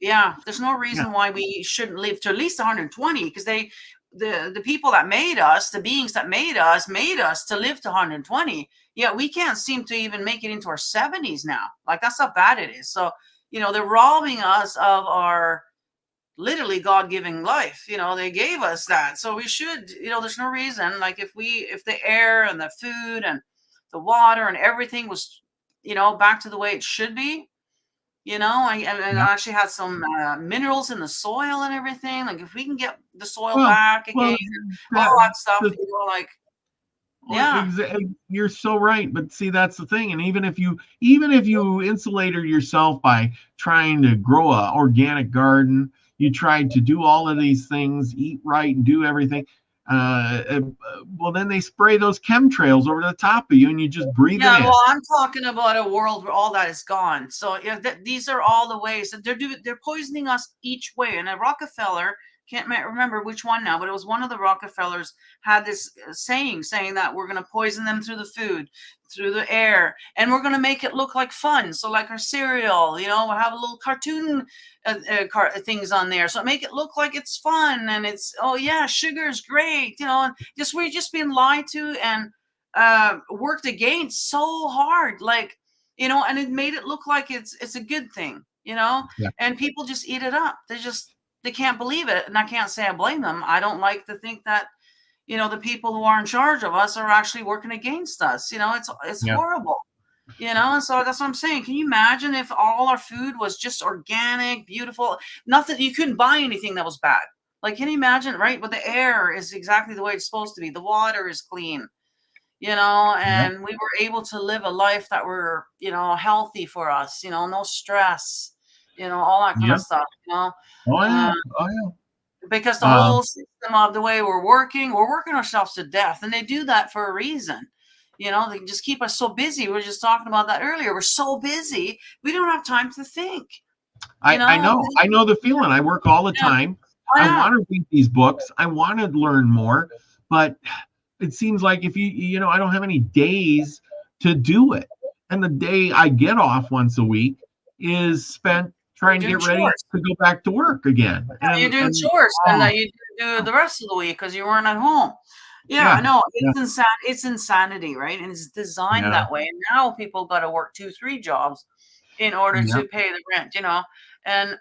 Yeah, there's no reason why we shouldn't live to at least 120, because the people that made us, the beings that made us to live to 120. Yeah, we can't seem to even make it into our 70s now. Like, that's how bad it is. So, they're robbing us of our literally God-given life. They gave us that. So we should, there's no reason, like if the air and the food and the water and everything was, back to the way it should be, and I actually had some minerals in the soil and everything. Like, if we can get the soil back again, all that stuff, you're so right. But see, that's the thing. And even if you insulated yourself by trying to grow a organic garden, you tried to do all of these things, eat right and do everything. Well, then they spray those chemtrails over the top of you, and you just breathe it in. Well, I'm talking about a world where all that is gone. So these are all the ways that they're poisoning us each way. And a Rockefeller, can't remember which one now, but it was one of the Rockefellers, had this saying that we're going to poison them through the food, through the air, and we're going to make it look like fun. So like our cereal, we'll have a little cartoon things on there, so make it look like it's fun, and it's, oh yeah, sugar is great, and we're just being lied to and worked against so hard, like, and it made it look like it's a good thing, and people just eat it up. They can't believe it. And I can't say I blame them. I don't like to think that, the people who are in charge of us are actually working against us. It's horrible, and so that's what I'm saying. Can you imagine if all our food was just organic, beautiful, nothing, you couldn't buy anything that was bad. Like, can you imagine, right? But the air is exactly the way it's supposed to be. The water is clean, and we were able to live a life that were, healthy for us, no stress, all that kind of stuff, Oh yeah. because the whole system of the way we're working ourselves to death, and they do that for a reason. They just keep us so busy. We were just talking about that earlier. We're so busy, we don't have time to think. I know the feeling. I work all the time. I want to read these books. I want to learn more, but it seems like if I don't have any days to do it. And the day I get off once a week is spent trying to get ready to go back to work again. And you're doing chores, and that you do the rest of the week because you weren't at home. I know. It's insanity, right? And it's designed that way. And now people got to work 2-3 jobs in order to pay the rent, and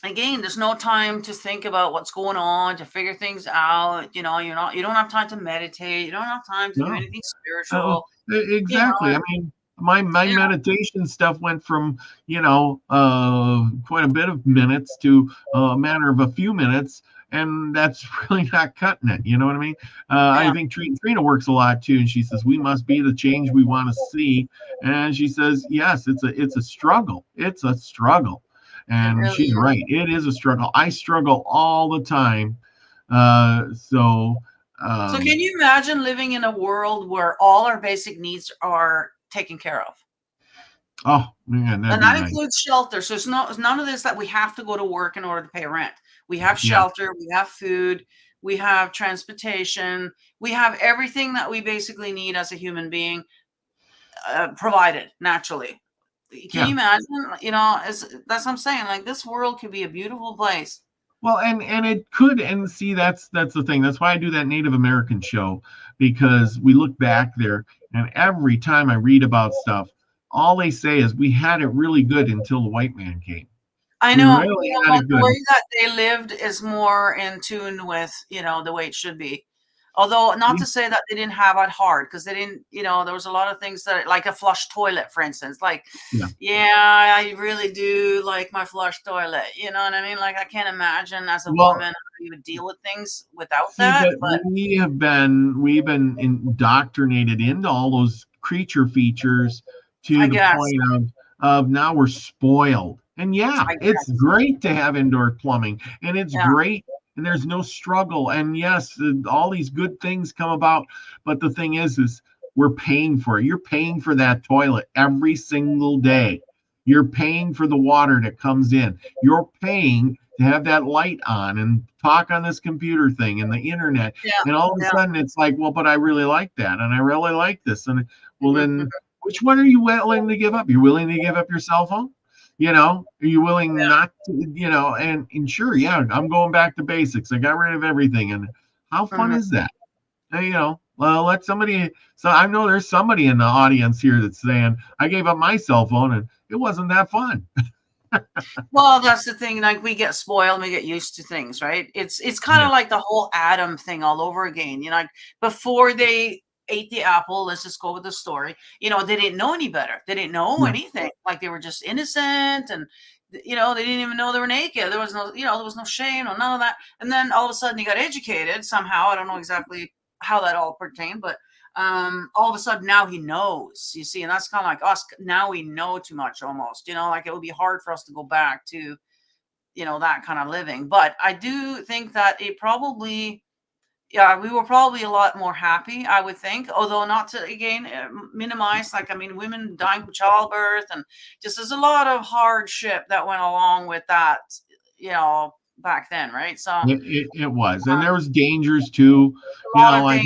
again, there's no time to think about what's going on, to figure things out. You don't have time to meditate. You don't have time to do anything spiritual. Exactly. I mean, my meditation stuff went from, quite a bit of minutes to a matter of a few minutes. And that's really not cutting it. You know what I mean? I think Trina works a lot too. And she says, we must be the change we want to see. And she says, yes, it's a struggle. It's a struggle. And really she's right. It is a struggle. I struggle all the time. So can you imagine living in a world where all our basic needs are taken care of? Oh, man. And that includes shelter. So it's none of this that we have to go to work in order to pay rent. We have shelter, we have food, we have transportation, we have everything that we basically need as a human being provided naturally. Can you imagine? You know, that's what I'm saying. Like, this world could be a beautiful place. Well, and it could, and see, that's the thing. That's why I do that Native American show, because we look back there, and every time I read about stuff, all they say is we had it really good until the white man came. I We know, really you know had what, it the good. way that they lived is more in tune with, you know, the way it should be. Although, not to say that they didn't have it hard, because they didn't, you know, there was a lot of things that, like a flush toilet, for instance. Like, yeah, I really do like my flush toilet. You know what I mean? Like, I can't imagine as a woman how you would deal with things without that. But we've been indoctrinated into all those creature features to the point of now we're spoiled. And it's great to have indoor plumbing, and it's great, and there's no struggle. And yes, all these good things come about. But the thing is we're paying for it. You're paying for that toilet every single day. You're paying for the water that comes in. You're paying to have that light on and talk on this computer thing and the internet. And all of a sudden it's like, well, but I really like that. And I really like this. And well, then which one are you willing to give up? You're willing to give up your cell phone? You know, are you willing not to, you know, and sure, I'm going back to basics. I got rid of everything. And how fun is that? And, you know, well, let somebody, so I know there's somebody in the audience here that's saying, I gave up my cell phone and it wasn't that fun. Well, that's the thing. Like, we get spoiled and we get used to things, right? It's kind of like the whole Adam thing all over again. You know, like, before they ate the apple, let's just go with the story, you know, they didn't know any better. They didn't know anything. Like, they were just innocent, and, you know, they didn't even know they were naked. There was no, you know, there was no shame, no none of that. And then all of a sudden he got educated somehow. I don't know exactly how that all pertained, but all of a sudden now he knows, you see. And that's kind of like us now. We know too much, almost, you know, like it would be hard for us to go back to, you know, that kind of living. But I do think that it probably, we were probably a lot more happy, I would think, although not to, again, minimize, like, I mean, women dying from childbirth, and just there's a lot of hardship that went along with that, you know, back then, right? So it was, and there was dangers too, you know, like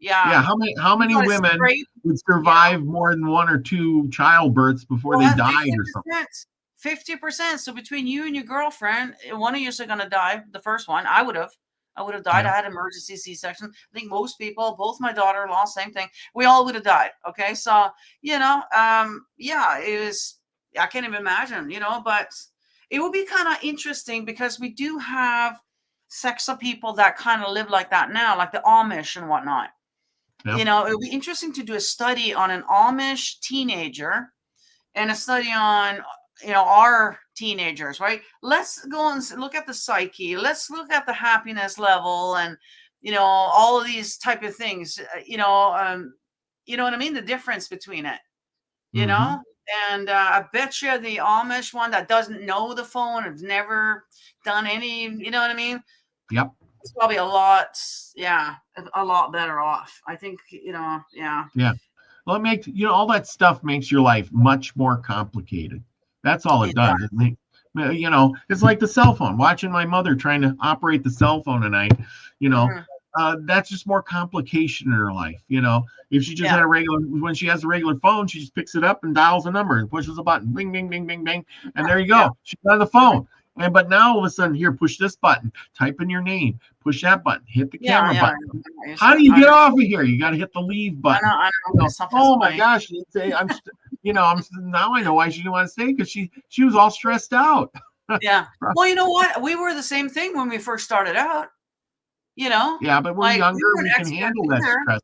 how many women would survive more than 1 or 2 childbirths before they died or something? 50%. So between you and your girlfriend, one of you are going to die. The first one, I would have died. I had emergency C-section. I think most people, both my daughter-in-law, same thing. We all would have died. Okay. So, you know, it was, I can't even imagine, you know, but it would be kind of interesting, because we do have sects of people that kind of live like that now, like the Amish and whatnot. You know, it would be interesting to do a study on an Amish teenager and a study on, you know, our teenagers, right? Let's go and look at the psyche. Let's look at the happiness level, and, you know, all of these type of things, you know what I mean? The difference between it, you know? And I bet you the Amish one that doesn't know the phone, has never done any, you know what I mean? Yep. It's probably a lot better off, I think, you know. Yeah. Well, it makes, you know, all that stuff makes your life much more complicated. That's all it does. You know, it's like the cell phone. Watching my mother trying to operate the cell phone tonight, you know, that's just more complication in her life. You know, if she just had when she has a regular phone, she just picks it up and dials a number and pushes a button, bing, bing, bing, bing, bing, and there you go. She's on the phone. But now all of a sudden, here, push this button, type in your name, push that button, hit the camera button. How do you get off of here? You got to hit the leave button. I know. Oh my gosh! Now I know why she didn't want to stay, because she was all stressed out. Yeah. Well, you know what? We were the same thing when we first started out. You know. Yeah, but we're younger. We can handle that stress.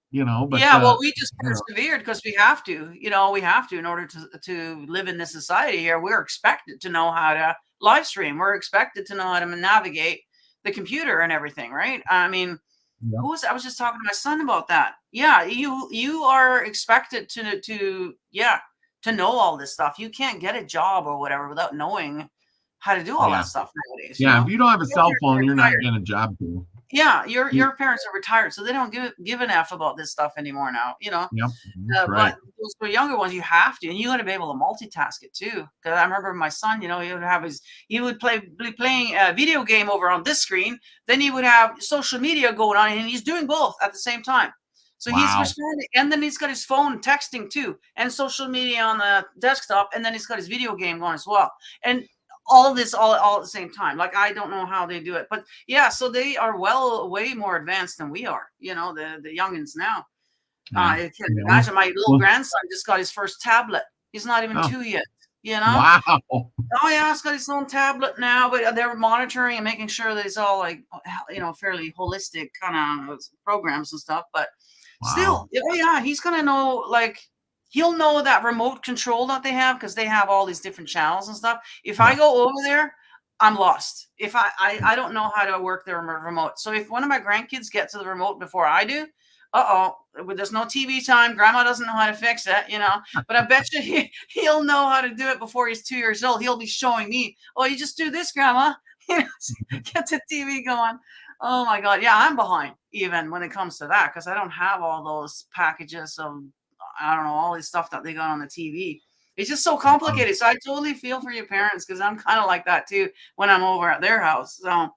You know, but well, we just persevered because we have to. You know, we have to in order to live in this society here. We're expected to know how to live stream. We're expected to know how to navigate the computer and everything, right? I mean, I was just talking to my son about that. Yeah, you are expected to know all this stuff. You can't get a job or whatever without knowing how to do all that stuff nowadays. Yeah, if you don't have a cell phone, you're not getting a job to. Yeah, your parents are retired, so they don't give an F about this stuff anymore now, you know. Yep, right. But those for younger ones, you have to, and you got to be able to multitask it too. Because I remember my son, you know, he would be playing a video game over on this screen, then he would have social media going on, and he's doing both at the same time. So he's responding, and then he's got his phone texting too, and social media on the desktop, and then he's got his video game going as well. And all this all at the same time. Like, I don't know how they do it, but yeah, so they are way more advanced than we are, you know, the youngins now. I can imagine my little grandson just got his first tablet. He's not even 2 yet, you know? Wow. Oh yeah, he's got his own tablet now, but they're monitoring and making sure that it's all like, you know, fairly holistic kind of programs and stuff. But still, oh yeah, he's gonna know, like, he'll know that remote control that they have, because they have all these different channels and stuff. If I go over there, I'm lost. If I don't know how to work their remote. So if one of my grandkids gets to the remote before I do, there's no TV time. Grandma doesn't know how to fix it, you know. But I bet you he'll know how to do it before he's 2 years old. He'll be showing me, oh, you just do this, Grandma. You know, get the TV going. Oh my God, yeah, I'm behind even when it comes to that, because I don't have all those packages of, I don't know, all this stuff that they got on the TV. It's just so complicated. So I totally feel for your parents, because I'm kind of like that too when I'm over at their house. So,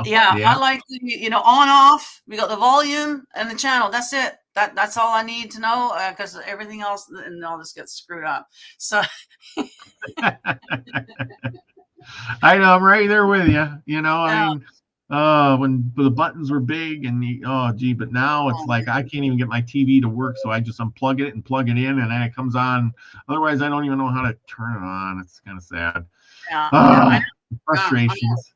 yeah, I like the, you know, on off. We got the volume and the channel. That's it. That's all I need to know, because everything else and all this gets screwed up. So I know, I'm right there with you. You know, I mean, when the buttons were big and but now it's like I can't even get my TV to work, so I just unplug it and plug it in, and then it comes on. Otherwise, I don't even know how to turn it on. It's kind of sad. Frustrations.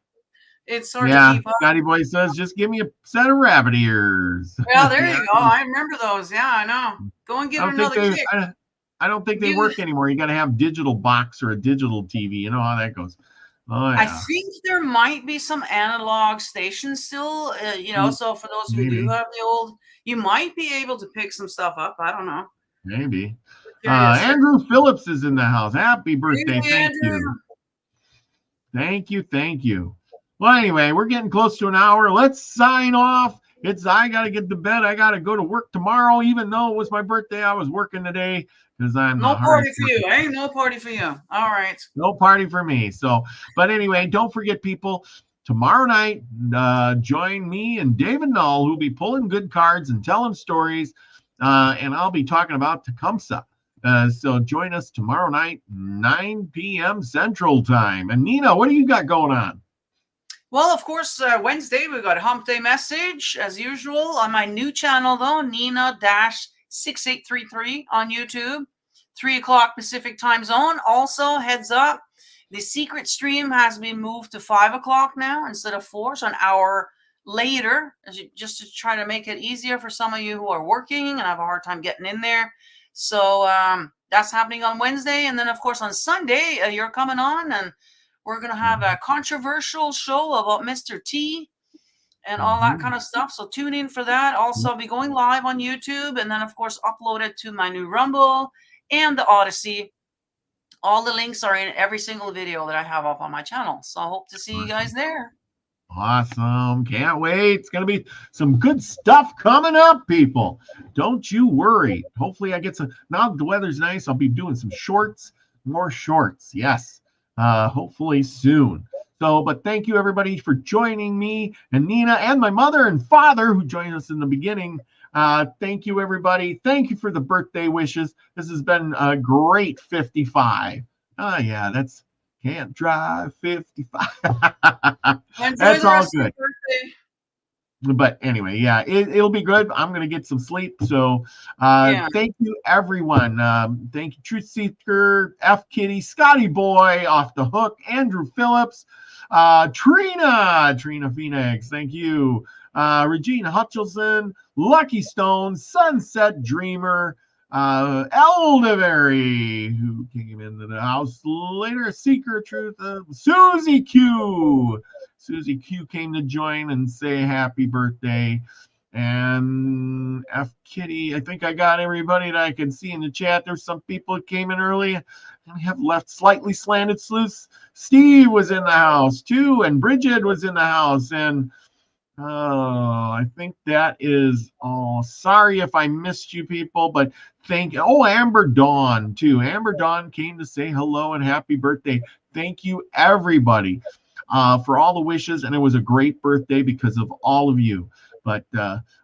It's sort of keep up. Scotty Boy says, just give me a set of rabbit ears. Well, there you go. I remember those. Yeah, I know. Go and get another kick. I don't think they work anymore. You got to have digital box or a digital TV. You know how that goes. Oh, yeah. I think there might be some analog stations still, you know, so for those who do have the old, you might be able to pick some stuff up. I don't know. Maybe. Andrew Phillips is in the house. Happy birthday. Thank you. Thank you. Thank you. Well, anyway, we're getting close to an hour. Let's sign off. I got to get to bed. I got to go to work tomorrow. Even though it was my birthday, I was working today. No party for you, eh? No party for you. All right. No party for me. So, but anyway, don't forget, people, tomorrow night, join me and David Null, who'll be pulling good cards and telling stories. And I'll be talking about Tecumseh. So join us tomorrow night, 9 p.m. Central Time. And Nina, what do you got going on? Well, of course, Wednesday, we got a Hump Day message, as usual, on my new channel, though, Nina-6833 on YouTube, 3 o'clock Pacific time zone. Also, heads up, the secret stream has been moved to 5 o'clock now instead of 4, so an hour later, just to try to make it easier for some of you who are working and have a hard time getting in there. So that's happening on Wednesday. And then, of course, on Sunday, you're coming on, and we're going to have a controversial show about Mr. T and all that kind of stuff. So tune in for that. Also, I'll be going live on YouTube, and then, of course, upload it to my new Rumble and the Odysee. All the links are in every single video that I have up on my channel. So I hope to see you guys there. Awesome. Can't wait. It's going to be some good stuff coming up, people. Don't you worry. Hopefully I get some. Now the weather's nice, I'll be doing some shorts, more shorts. Yes. Hopefully soon. So, but thank you everybody for joining me and Nina and my mother and father who joined us in the beginning. Thank you everybody. Thank you for the birthday wishes. This has been a great 55. Yeah, that's Can't Drive 55. That's all good. But anyway, yeah, it'll be good. I'm going to get some sleep. So thank you, everyone. Thank you, Truth Seeker, F Kitty, Scotty Boy, Off the Hook, Andrew Phillips, Trina Phoenix. Thank you. Regina Hutchinson, Lucky Stone, Sunset Dreamer, Elderberry, who came into the house later, Seeker of Truth, Susie Q. Susie Q came to join and say happy birthday. And F Kitty, I think I got everybody that I could see in the chat. There's some people that came in early. And we have left slightly slanted sleuths. Steve was in the house too, and Bridget was in the house. And I think that is all. Sorry if I missed you people, but Amber Dawn too. Amber Dawn came to say hello and happy birthday. Thank you, everybody. For all the wishes, and it was a great birthday because of all of you. But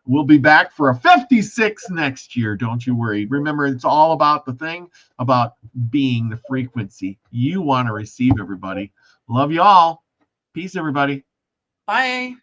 we'll be back for a 56 next year. Don't you worry. Remember, it's all about the thing, about being the frequency you want to receive, everybody. Love you all. Peace, everybody. Bye.